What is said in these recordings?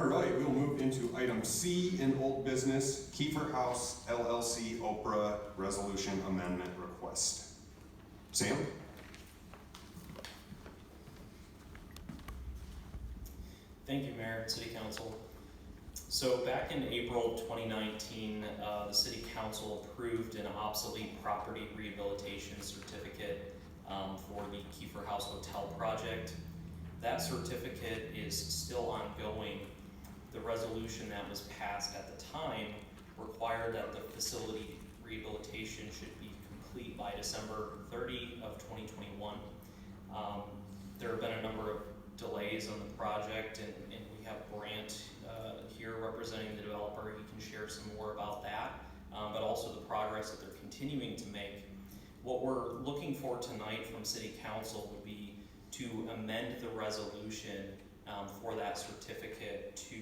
All right, we'll move into item C in old business, Keefer House LLC Oprah Resolution Amendment Request. Sam? Thank you, Mayor and City Council. So back in April 2019, the City Council approved an obsolete property rehabilitation certificate for the Keefer House Hotel project. That certificate is still ongoing. The resolution that was passed at the time required that the facility rehabilitation should be complete by December 30 of 2021. There have been a number of delays on the project, and we have Brant here representing the developer. He can share some more about that, but also the progress that they're continuing to make. What we're looking for tonight from City Council would be to amend the resolution for that certificate to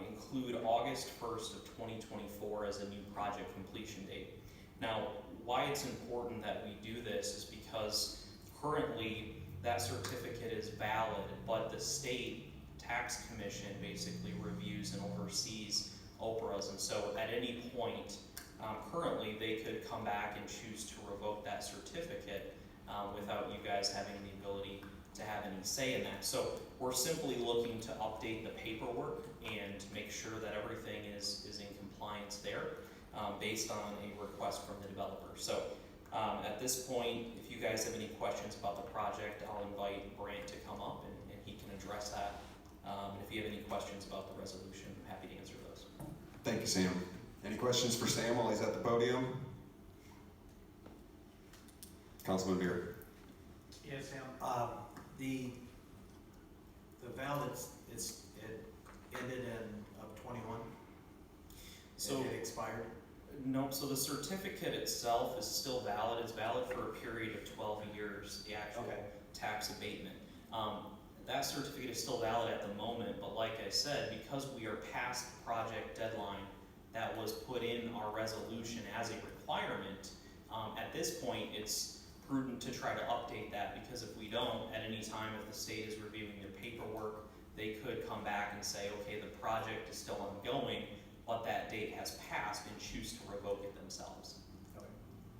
include August 1st of 2024 as a new project completion date. Now, why it's important that we do this is because currently that certificate is valid, but the state tax commission basically reviews and oversees Oprah's, and so at any point currently they could come back and choose to revoke that certificate without you guys having the ability to have any say in that. So we're simply looking to update the paperwork and make sure that everything is in compliance there based on a request from the developer. So at this point, if you guys have any questions about the project, I'll invite Brant to come up and he can address that. If you have any questions about the resolution, I'm happy to answer those. Thank you, Sam. Any questions for Sam while he's at the podium? Councilman Beer. Yes, Sam. The valid, it ended in 21. So it expired. Nope. So the certificate itself is still valid. It's valid for a period of 12 years. The actual tax abatement. That certificate is still valid at the moment, but like I said, because we are past the project deadline that was put in our resolution as a requirement, at this point it's prudent to try to update that, because if we don't, at any time if the state is reviewing their paperwork, they could come back and say, okay, the project is still ongoing, but that date has passed, and choose to revoke it themselves. Okay.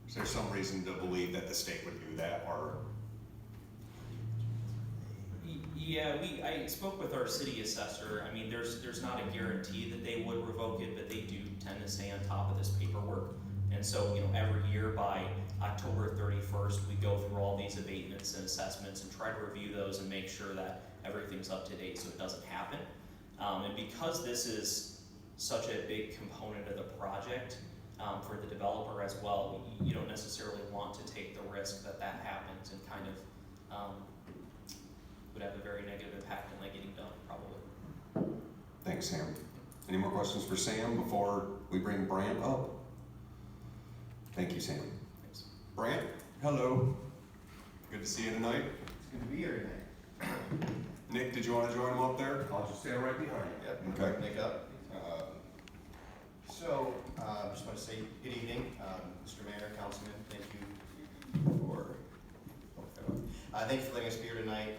Is there some reason to believe that the state would do that, or? Yeah, I spoke with our city assessor. I mean, there's not a guarantee that they would revoke it, but they do tend to stay on top of this paperwork. And so, every year by October 31st, we go through all these abatements and assessments and try to review those and make sure that everything's up to date so it doesn't happen. And because this is such a big component of the project for the developer as well, you don't necessarily want to take the risk that that happens and kind of would have a very negative impact on that getting done, probably. Thanks, Sam. Any more questions for Sam before we bring Brant up? Thank you, Sam. Thanks. Brant, hello. Good to see you tonight. It's good to be here tonight. Nick, did you want to join him up there? I'll just stand right behind you. Yep. Okay. Nick up. Just want to say good evening, Mr. Mayor, Councilman. Thank you for letting us be here tonight.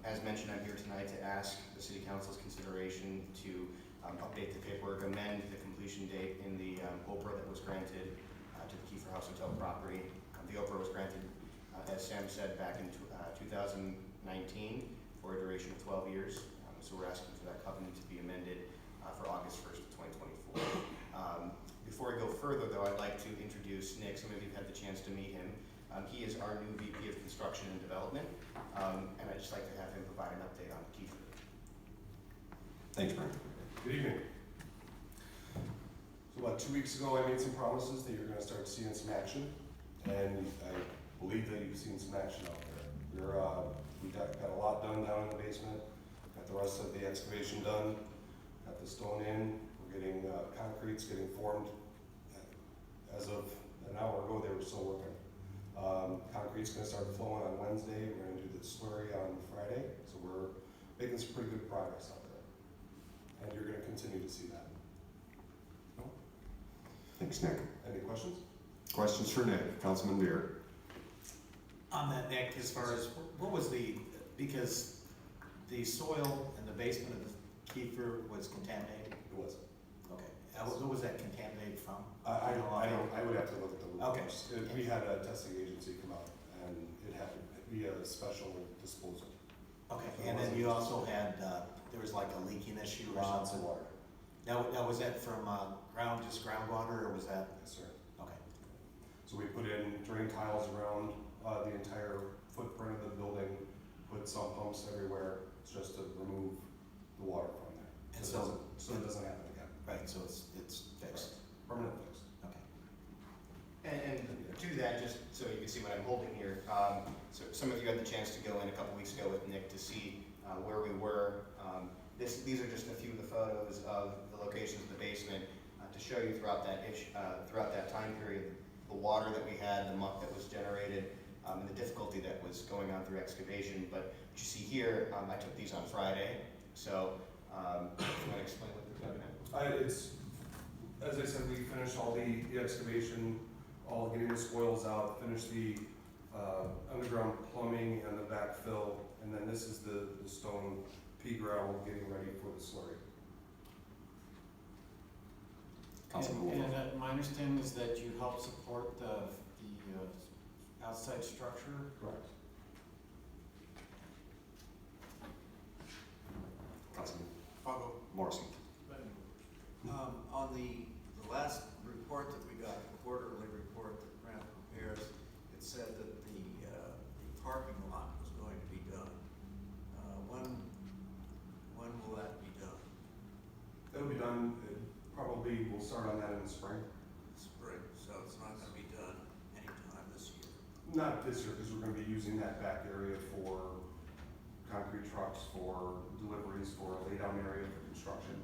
As mentioned, I'm here tonight to ask the City Council's consideration to update the paperwork, amend the completion date in the OPRA that was granted to the Keefer House Hotel property. The OPRA was granted, as Sam said, back in 2019 for a duration of 12 years. So we're asking for that covenant to be amended for August 1st of 2024. Before I go further, though, I'd like to introduce Nick. Some of you have had the chance to meet him. He is our new VP of Construction and Development, and I'd just like to have him provide an update on Keefer. Thanks, Brant. Good evening. So about 2 weeks ago, I made some promises that you're going to start seeing some action, and I believe that you've seen some action out there. We got a lot done down in the basement, got the rest of the excavation done, got the stone in, we're getting concrete's getting formed. As of an hour ago, they were still working. Concrete's going to start flowing on Wednesday, we're going to do the slurry on Friday, so we're making some pretty good progress out there. And you're going to continue to see that. Thanks, Nick. Any questions? Questions for Nick, Councilman Beer. On that, Nick, as far as what was because the soil in the basement of the Keefer was contaminated? It was. Okay. What was that contaminated from? I would have to look at the Okay. reports. We had a testing agency come out, and it had to be a special disposal. Okay, and then you also had, there was like a leaking issue or Lots of something? water. Now, was that from just groundwater, or was that? Yes, sir. Okay. So we put in drain tiles around the entire footprint of the building, put sump pumps everywhere, just to remove the water from there. And So it doesn't happen again. Right, so it's fixed. Permanent fix. Okay. And to that, just so you can see what I'm holding here, so some of you had the chance to go in a couple weeks ago with Nick to see where we were. These are just a few of the photos of the locations of the basement to show you throughout that time period, the water that we had, the muck that was generated, and the difficulty that was going on through excavation. But what you see here, I took these on Friday, so if you want to explain what we're talking about? It's, as I said, we finished all the excavation, all getting the spoils out, finished the underground plumbing and the backfill, and then this is the stone pea gravel getting ready for the slurry. Councilman Wolf. And my understanding is that you help support the outside structure. Correct. Councilman I'll go. Morrison. On the last report that we got, the quarterly report that Grant prepares, it said that the parking lot was going to be done. When will that be done? That'll be done, probably we'll start on that in the spring. Spring, so it's not gonna be done anytime this year. Not this year, because we're gonna be using that back area for concrete trucks, for deliveries, for a laydown area for construction.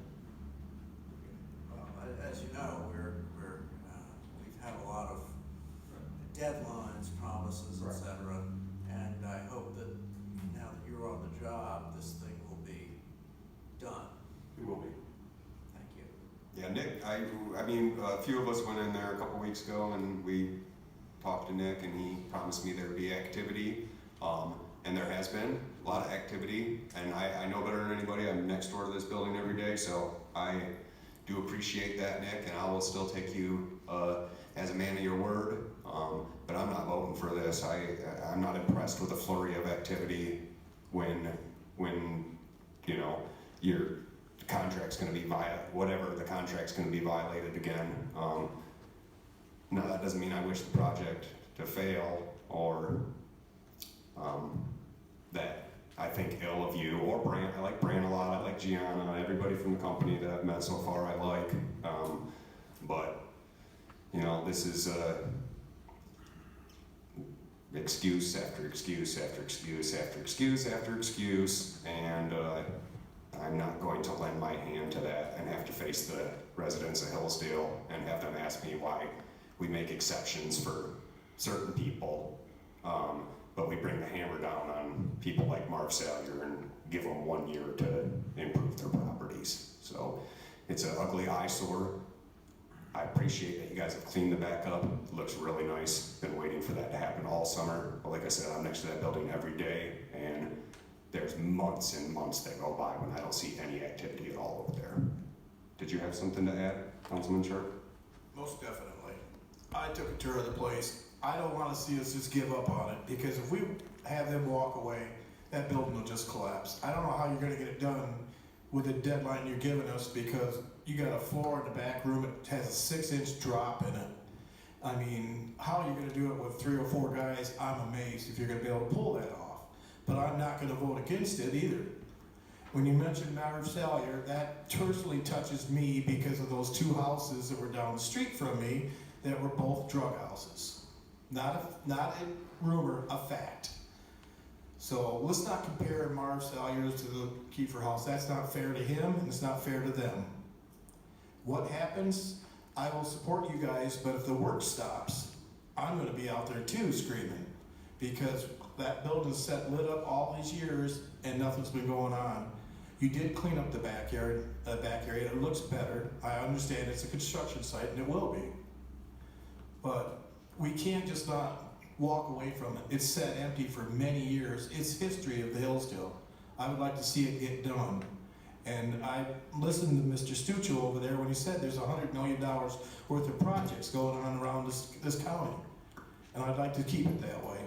Well, as you know, we've had a lot of deadlines, promises, Right. et cetera, and I hope that now that you're on the job, this thing will be done. It will be. Thank you. Yeah, Nick, I mean, a few of us went in there a couple weeks ago and we talked to Nick and he promised me there'd be activity. And there has been a lot of activity, and I know better than anybody. I'm next door to this building every day, so I do appreciate that, Nick, and I will still take you as a man of your word. But I'm not voting for this. I'm not impressed with the flurry of activity when you know your contract's going to be whatever the contract's going to be violated again. Now that doesn't mean I wish the project to fail or that I think ill of you or Brant. I like Brant a lot. I like Gianna. Everybody from the company that I've met so far, I like. But you know, this is excuse after excuse after excuse after excuse after excuse, and I'm not going to lend my hand to that and have to face the residents of Hillsdale and have them ask me why we make exceptions for certain people. But we bring the hammer down on people like Marv Salyer and give them 1 year to improve their properties. So it's an ugly eyesore. I appreciate that you guys have cleaned the back up. It looks really nice. Been waiting for that to happen all summer. But like I said, I'm next to that building every day, and there's months and months that go by when I don't see any activity at all over there. Did you have something to add, Councilman Sharp? Most definitely. I took a tour of the place. I don't want to see us just give up on it, because if we have them walk away, that building will just collapse. I don't know how you're going to get it done with the deadline you're giving us, because you got a floor in the back room, it has a 6-inch drop in it. I mean, how are you going to do it with 3 or 4 guys? I'm amazed if you're going to be able to pull that off. But I'm not going to vote against it either. When you mentioned Marv Salyer, that personally touches me because of those 2 houses that were down the street from me that were both drug houses. Not a rumor, a fact. So let's not compare Marv Salyer's to the Keefer house. That's not fair to him, and it's not fair to them. What happens, I will support you guys, but if the work stops, I'm gonna be out there too screaming, because that building's sat lit up all these years and nothing's been going on. You did clean up the back area. It looks better. I understand it's a construction site, and it will be. But we can't just not walk away from it. It's sat empty for many years. It's history of the Hillsdale. I would like to see it get done. And I listened to Mr. Stuccio over there when he said there's $100 million worth of projects going on around this county. And I'd like to keep it that way.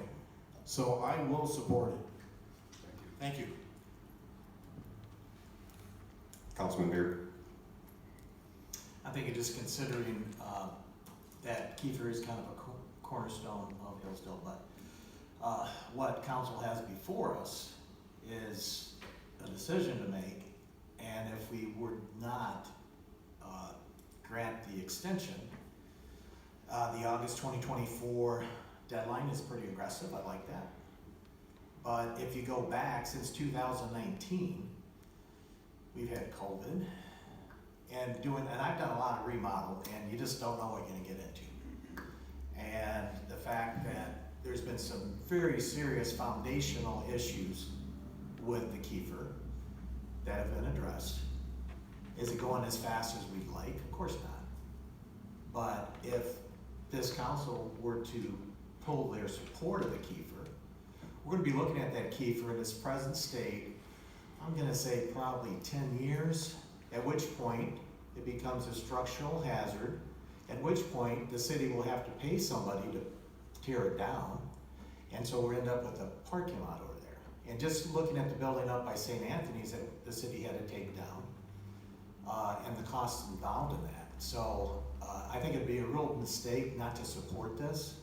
So I will support it. Thank you. Councilman Beard. I think it just considering, that Keefer is kind of a cornerstone of Hillsdale, but, what council has before us is a decision to make, and if we would not, grant the extension, the August 2024 deadline is pretty aggressive, I like that. But if you go back since 2019, we've had COVID, and I've done a lot of remodel, and you just don't know what you're gonna get into. And the fact that there's been some very serious foundational issues with the Keefer that have been addressed. Is it going as fast as we'd like? Of course not. But if this council were to pull their support of the Keefer, we're gonna be looking at that Keefer in its present state, I'm gonna say probably 10 years, at which point it becomes a structural hazard, at which point the city will have to pay somebody to tear it down, and so we'll end up with a parking lot over there. And just looking at the building up by St. Anthony's that the city had to take down, and the costs involved in that. So I think it'd be a real mistake not to support this.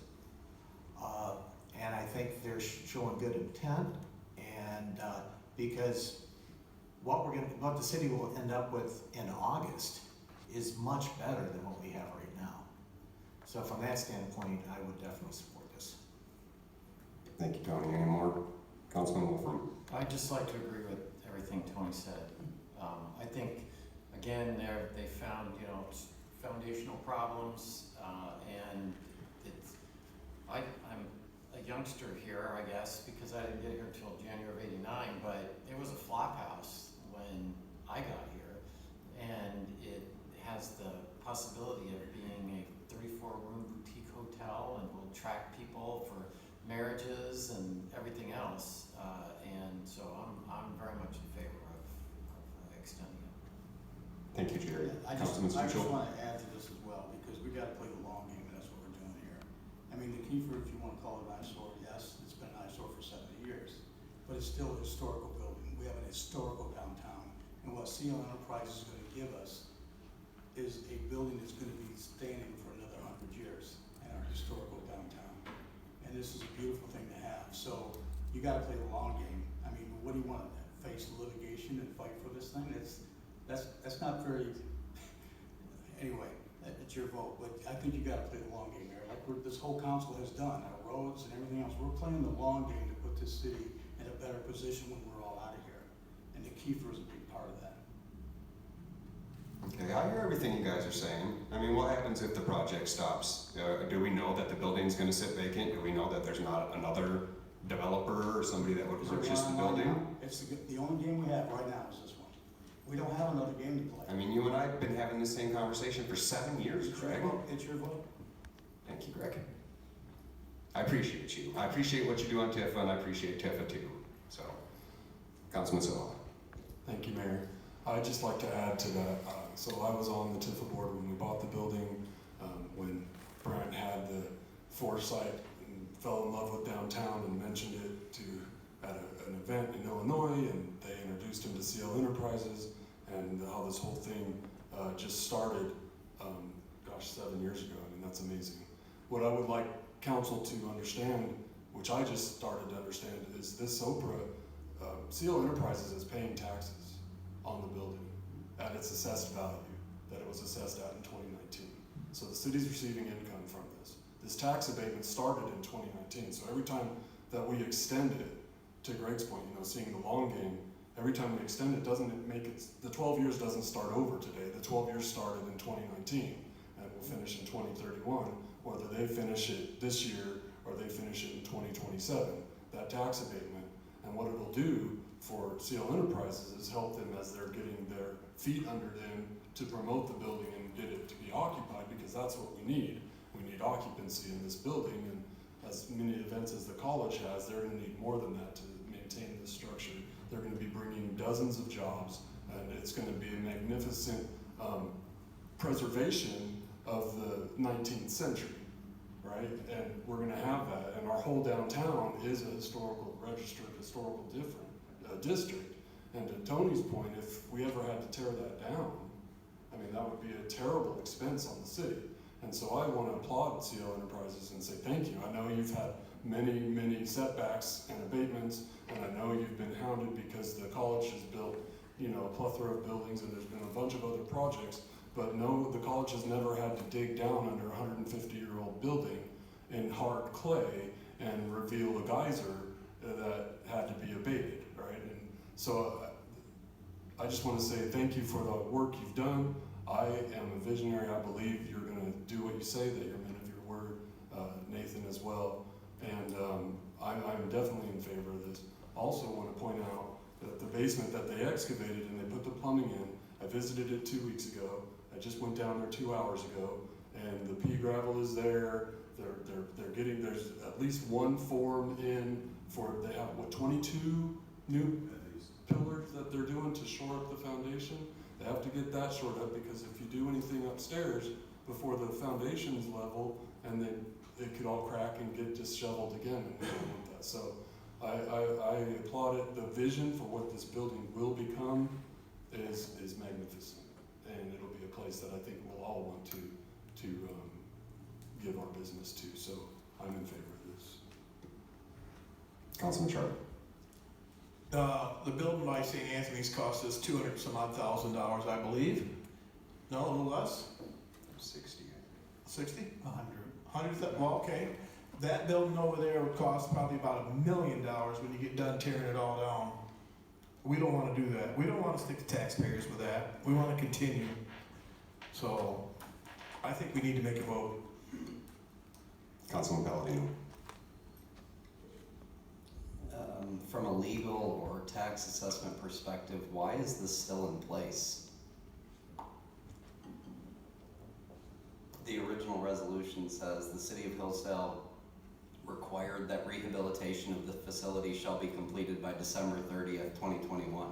And I think they're showing good intent, and because what the city will end up with in August is much better than what we have right now. So from that standpoint, I would definitely support this. Thank you, Tony. Any more? Councilman Wolfram. I'd just like to agree with everything Tony said. I think, again, they found, foundational problems, and I'm a youngster here, I guess, because I didn't get here until January of '89, but it was a flop house when I got here, and it has the possibility of being a 34-room boutique hotel, and will attract people for marriages and everything else, and so I'm very much in favor of extending it. Thank you, Jerry. I just Councilman Stuccio. want to add to this as well, because we got to play the long game, and that's what we're doing here. I mean, the Keefer, if you want to call it an eyesore, yes, it's been an eyesore for 70 years, but it's still a historical building. We have an historical downtown, and what CL Enterprise is going to give us is a building that's going to be standing for another 100 years in our historical downtown. And this is a beautiful thing to have. So you got to play the long game. I mean, what do you want to face litigation and fight for this thing? That's not very. Anyway, it's your vote. But I think you got to play the long game here, like this whole council has done. Our roads and everything else. We're playing the long game to put this city in a better position when we're all out of here. And the Keefer is a big part of that. Okay, I hear everything you guys are saying. I mean, what happens if the project stops? Do we know that the building's gonna sit vacant? Do we know that there's not another developer or somebody that would Is there purchase the one right building? now? It's the only game we have right now is this one. We don't have another game to play. I mean, you and I have been having this same conversation for 7 years, It's your Greg. vote. It's your vote. Thank you, Greg. I appreciate you. I appreciate what you do on Tifa, and I appreciate Tifa too. So, Councilman Silva. Thank you, Mayor. I'd just like to add to that. So I was on the Tifa board when we bought the building, when Brian had the foresight and fell in love with downtown and mentioned it at an event in Illinois, and they introduced him to CL Enterprises, and how this whole thing just started, 7 years ago. I mean, that's amazing. What I would like council to understand, which I just started to understand, is this Oprah, CL Enterprises is paying taxes on the building at its assessed value that it was assessed at in 2019. So the city's receiving income from this. This tax abatement started in 2019, so every time that we extend it, to Greg's point, seeing the long game, every time we extend it, the 12 years doesn't start over today. The 12 years started in 2019 and will finish in 2031, whether they finish it this year or they finish it in 2027, that tax abatement. And what it'll do for CL Enterprises is help them as they're getting their feet under them to promote the building and get it to be occupied, because that's what we need. We need occupancy in this building, and as many events as the college has, they're going to need more than that to maintain this structure. They're going to be bringing dozens of jobs And it's gonna be a magnificent preservation of the 19th century, right? And we're gonna have that, and our whole downtown is a registered historical district. And to Tony's point, if we ever had to tear that down, I mean, that would be a terrible expense on the city. And so I want to applaud CO Enterprises and say thank you. I know you've had many setbacks and abatements, and I know you've been hounded because the college has built, you know, a plethora of buildings, and there's been a bunch of other projects. But no, the college has never had to dig down under a 150-year-old building in hard clay and reveal a geyser that had to be abated, right? And so I just want to say thank you for the work you've done. I am a visionary. I believe you're going to do what you say, that you're men of your word, Nathan as well. And I'm definitely in favor of this. Also want to point out that the basement that they excavated and they put the plumbing in, I visited it 2 weeks ago. I just went down there 2 hours ago, and the pea gravel is there. They're getting, there's at least one form in for, they have what, 22 new pillars that they're doing to shore up the foundation. They have to get that shored up, because if you do anything upstairs before the foundation's level, and then it could all crack and get disheveled again, and we don't want that. So I applaud it. The vision for what this building will become is magnificent, and it'll be a place that I think we'll all want to give our business to. So I'm in favor of this. Councilman Sharp. The building by St. Anthony's cost us $200,000, I believe. No, a little less? 60. 60? 100. 100, well, okay. That building over there would cost probably about $1 million when you get done tearing it all down. We don't want to do that. We don't want to stick to taxpayers with that. We want to continue. So I think we need to make a vote. Councilman Palladino. From a legal or tax assessment perspective, why is this still in place? The original resolution says the City of Hillsdale required that rehabilitation of the facility shall be completed by December 30th, 2021.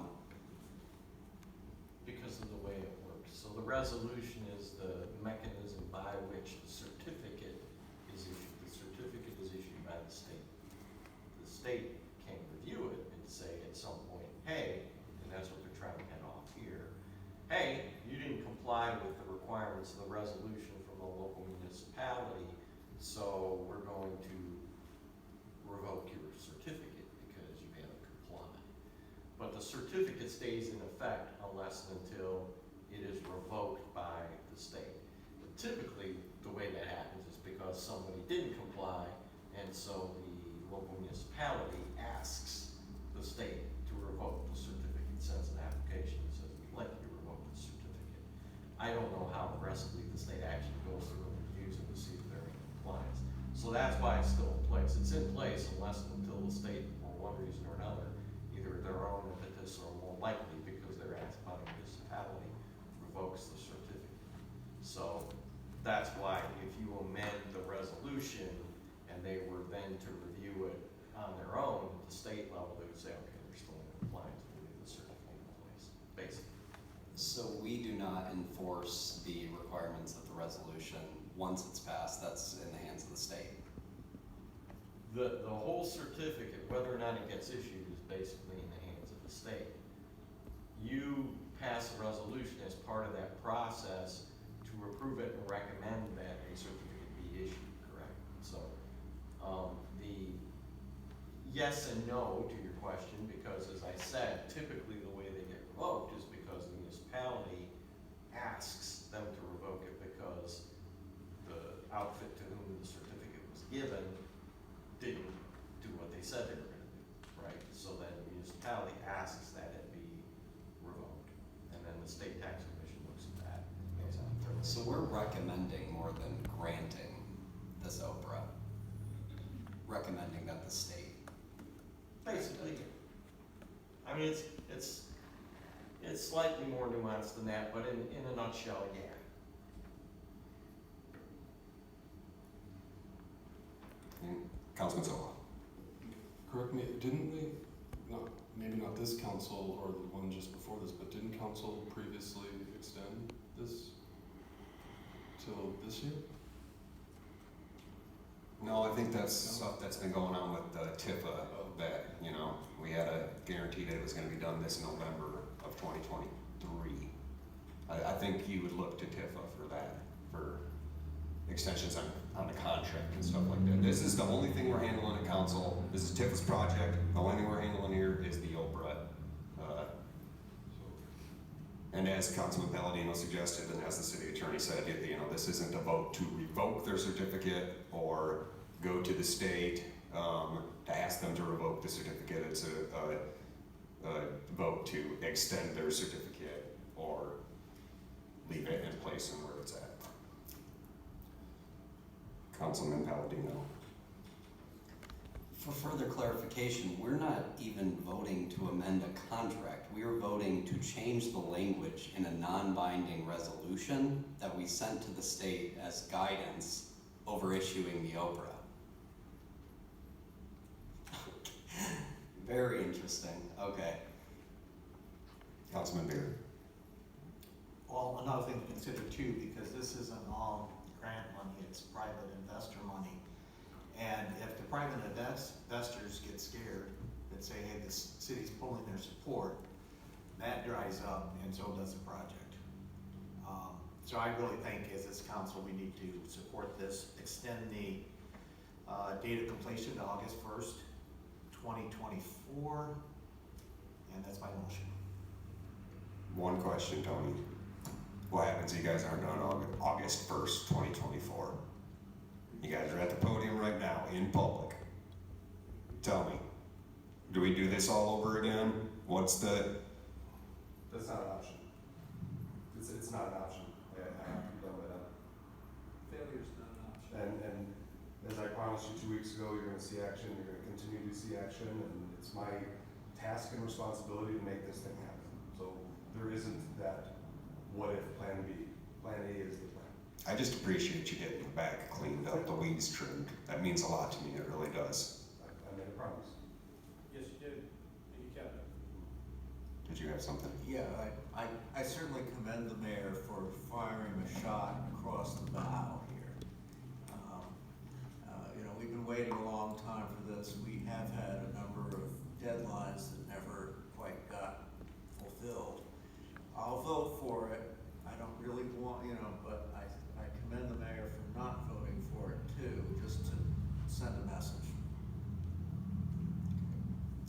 Because of the way it works. So the resolution is the mechanism by which the certificate is issued. The certificate is issued by the state. The state can review it and say at some point, hey, and that's what they're trying to head off here, hey, you didn't comply with the requirements of the resolution from the local municipality, so we're going to revoke your certificate because you haven't complied. But the certificate stays in effect unless and until it is revoked by the state. But typically, the way that happens is because somebody didn't comply, and so the local municipality asks the state to revoke the certificate, sends an application that says, we'd like you to revoke the certificate. I don't know how the rest of the state actually goes through and reviews it to see if they're in compliance. So that's why it's still in place. It's in place unless and until the state, for one reason or another, either their own impetus or more likely because they're asked by the municipality, revokes the certificate. So that's why if you amend the resolution and they were then to review it on their own at the state level, they would say, okay, they're still in compliance, we'll leave the certificate in place, basically. So we do not enforce the requirements of the resolution. Once it's passed, that's in the hands of the state. The whole certificate, whether or not it gets issued, is basically in the hands of the state. You pass a resolution as part of that process to approve it and recommend that a certificate be issued, correct? So the yes and no to your question, because as I said, typically the way they get revoked is because the municipality asks them to revoke it because the outfit to whom the certificate was given didn't do what they said they were going to do, right? So then the municipality asks that it be revoked, and then the state tax commission looks at that and goes on to. So we're recommending more than granting this OPRA. Recommending that the state. Basically, I mean, it's slightly more nuanced than that, but in a nutshell, yeah. Councilman Sola. Correct me, didn't we, no, maybe not this council or the one just before this, but didn't council previously extend this till this year? No, I think that's stuff that's been going on with Tifa, that, you know, we had a guarantee that it was gonna be done this November of 2023. I think you would look to Tifa for that, for extensions on the contract and stuff like that. This is the only thing we're handling at council. This is Tifa's project. The only thing we're handling here is the Oprah. And as Councilman Palladino suggested, and as the city attorney said, you know, this isn't a vote to revoke their certificate or go to the state to ask them to revoke the certificate. It's a vote to extend their certificate or leave it in place and where it's at. Councilman Palladino. For further clarification, we're not even voting to amend a contract. We are voting to change the language in a non-binding resolution that we sent to the state as guidance over issuing the Oprah. Very interesting. Okay. Councilman Beard. Well, another thing to consider too, because this isn't all grant money, it's private investor money. And if the private investors get scared and say, hey, the city's pulling their support, that dries up and so does the project. So I really think as this council, we need to support this, extend the date of completion to August 1st, 2024, and that's my motion. One question, Tony. What happens if you guys aren't done August 1st, 2024? You guys are at the podium right now, in public. Tell me, do we do this all over again? What's the... That's not an option. It's not an option. I have to be done by then. Failure's not an option. And as I promised you 2 weeks ago, you're gonna see action, you're gonna continue to see action, and it's my task and responsibility to make this thing happen. So there isn't that what if plan B. Plan A is the plan. I just appreciate you getting the back cleaned up, the weeds trimmed. That means a lot to me, it really does. I made a promise. Yes, you did, and you kept it. Did you have something? Yeah, I certainly commend the mayor for firing a shot across the bow here. You know, we've been waiting a long time for this. We have had a number of deadlines that never quite got fulfilled. I'll vote for it. I don't really want, you know, but I commend the mayor for not voting for it too, just to send a message.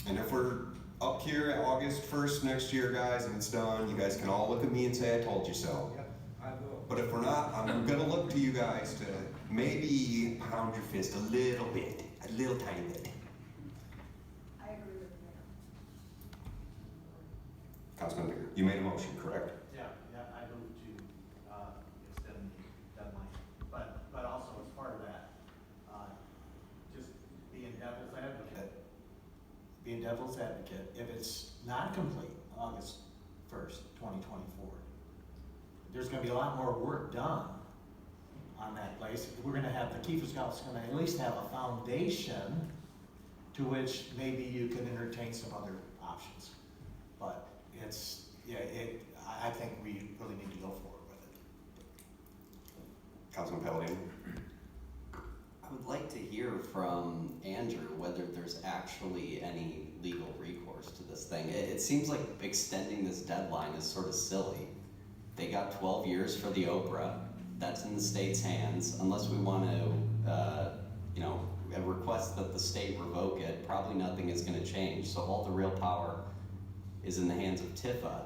And if we're up here at August 1st next year, guys, and it's done, you guys can all look at me and say, I told you so. Yep, I will. But if we're not, I'm gonna look to you guys to maybe pound your fist a little bit, a little tiny bit. I agree with the mayor. Councilman Beard, you made a motion, correct? Yeah, I move to extend the deadline. But also as part of that, just being devil's advocate, if it's not complete August 1st, 2024, there's gonna be a lot more work done on that place. We're gonna have, the Keefer Scouts gonna at least have a foundation to which maybe you can entertain some other options. But it's, yeah, I think we really need to go forward with it. Councilman Palladino? I would like to hear from Andrew whether there's actually any legal recourse to this thing. It seems like extending this deadline is sort of silly. They got 12 years for the Oprah. That's in the state's hands. Unless we want to, you know, request that the state revoke it, probably nothing is going to change. So all the real power is in the hands of Tifa.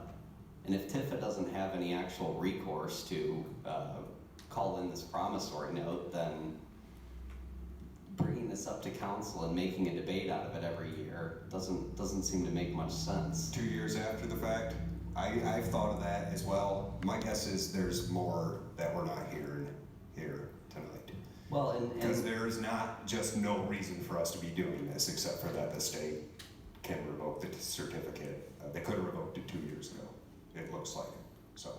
And if Tifa doesn't have any actual recourse to call in this promissory note, then bringing this up to council and making a debate out of it every year doesn't seem to make much sense. 2 years after the fact, I've thought of that as well. My guess is there's more that we're not hearing here tonight. Well, and Because there is not just no reason for us to be doing this, except for that the state can revoke the certificate. They could have revoked it 2 years ago, it looks like, so.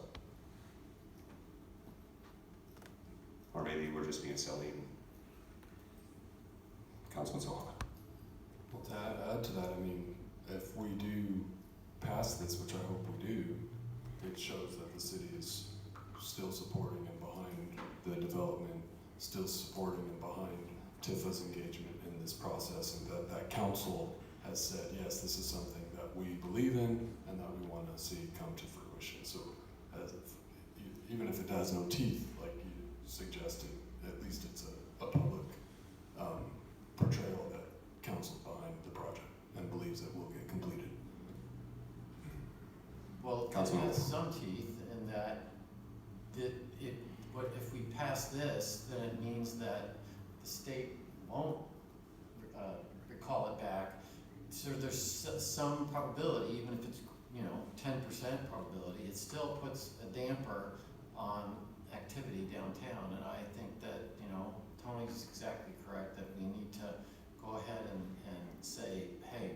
Or maybe we're just being silly. Councilman Sola. Well, to add to that, I mean, if we do pass this, which I hope we do, it shows that the city is still supporting and behind the development, still supporting and behind Tifa's engagement in this process, and that council has said, yes, this is something that we believe in and that we want to see come to fruition. So even if it has no teeth, like you suggested, at least it's a public portrayal that council's behind the project and believes it will get completed. Well, it Councilman. has some teeth in that what if we pass this, then it means that the state won't recall it back. So there's some probability, even if it's 10% probability, it still puts a damper on activity downtown. And I think that Tony's exactly correct that we need to go ahead and say, hey,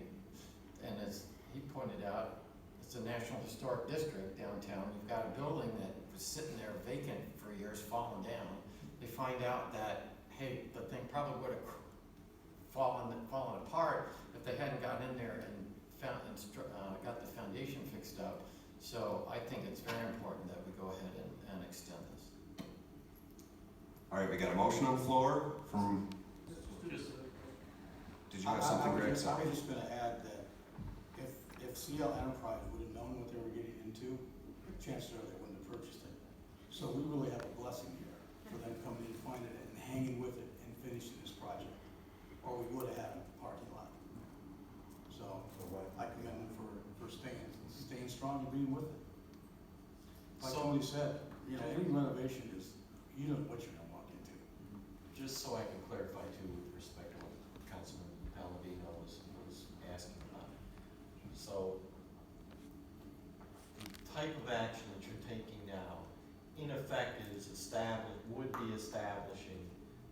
and as he pointed out, it's a National Historic District downtown. You've got a building that was sitting there vacant for years, fallen down. They find out that, hey, the thing probably would have fallen apart if they hadn't gotten in there and got the foundation fixed up. So I think it's very important that we go ahead and extend this. All right, we got a motion on the floor from, did you have something, Greg? I was just gonna add that if CL Enterprise would have known what they were getting into, the chances are they wouldn't have purchased it. So we really have a blessing here for them coming in, finding it, and hanging with it and finishing this project. Or we would have had it at the parking lot. So I commend them for staying strong and being with it. Like Tony said, any renovation is, you know what you're gonna walk into. Just so I can clarify too, with respect to what Councilman Palladino was asking about. So, the type of action that you're taking now, in effect, would be establishing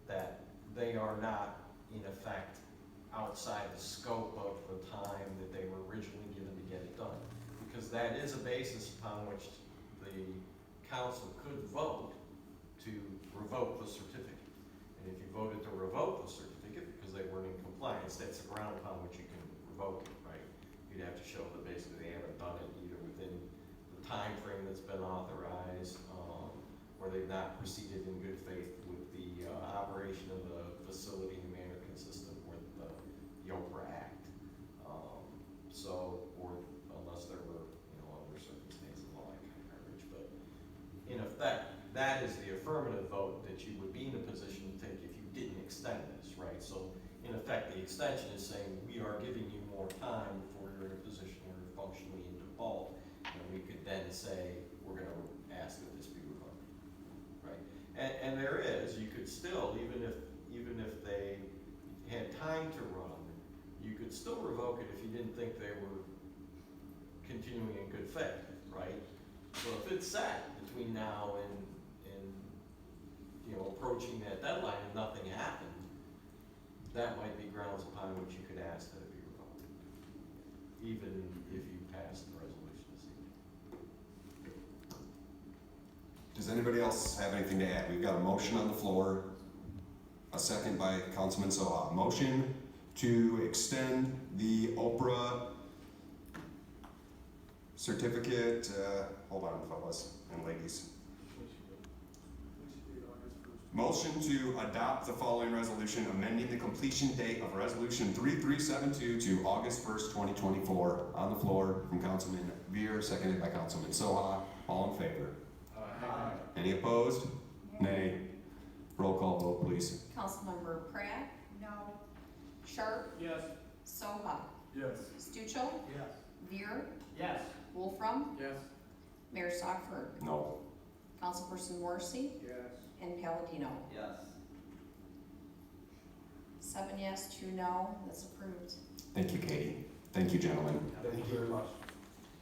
that they are not, in effect, outside the scope of the time that they were originally given to get it done. Because that is a basis upon which the council could vote to revoke the certificate. And if you voted to revoke the certificate because they weren't in compliance, that's the ground upon which you can revoke it, right? You'd have to show that basically they haven't done it either within the time frame that's been authorized, or they've not proceeded in good faith with the operation of the facility in a manner consistent with the Oprah Act. Or unless there were, other circumstances and all that kind of garbage. But in effect, that is the affirmative vote that you would be in a position to take if you didn't extend this, right? So in effect, the extension is saying we are giving you more time before you're in a position where you're functionally in default, and we could then say we're going to ask that this be revoked, right? And there is, you could still, even if they had time to run, you could still revoke it if you didn't think they were continuing in good faith, right? So if it's set between now and approaching that deadline and nothing happened, that might be grounds upon which you could ask that it be revoked, even if you pass the resolution this evening. Does anybody else have anything to add? We've got a motion on the floor, a second by Councilman Soha. Motion to extend the Oprah certificate, hold on fellas and ladies. Motion to adopt the following resolution, amending the completion date of resolution 3372 to August 1st, 2024. On the floor from Councilman Veer, seconded by Councilman Soha. All in favor? Aye. Any opposed? Nay. Roll call vote, please. Councilmember Pratt? No. Sharp? Yes. Soha? Yes. Stuchel? Yes. Veer? Yes. Wolfram? Yes. Mayor Stockford? No. Councilperson Morrissey? Yes. And Palladino? Yes. 7 yes, 2 no, that's approved. Thank you, Katie. Thank you, gentlemen. Thank you very much.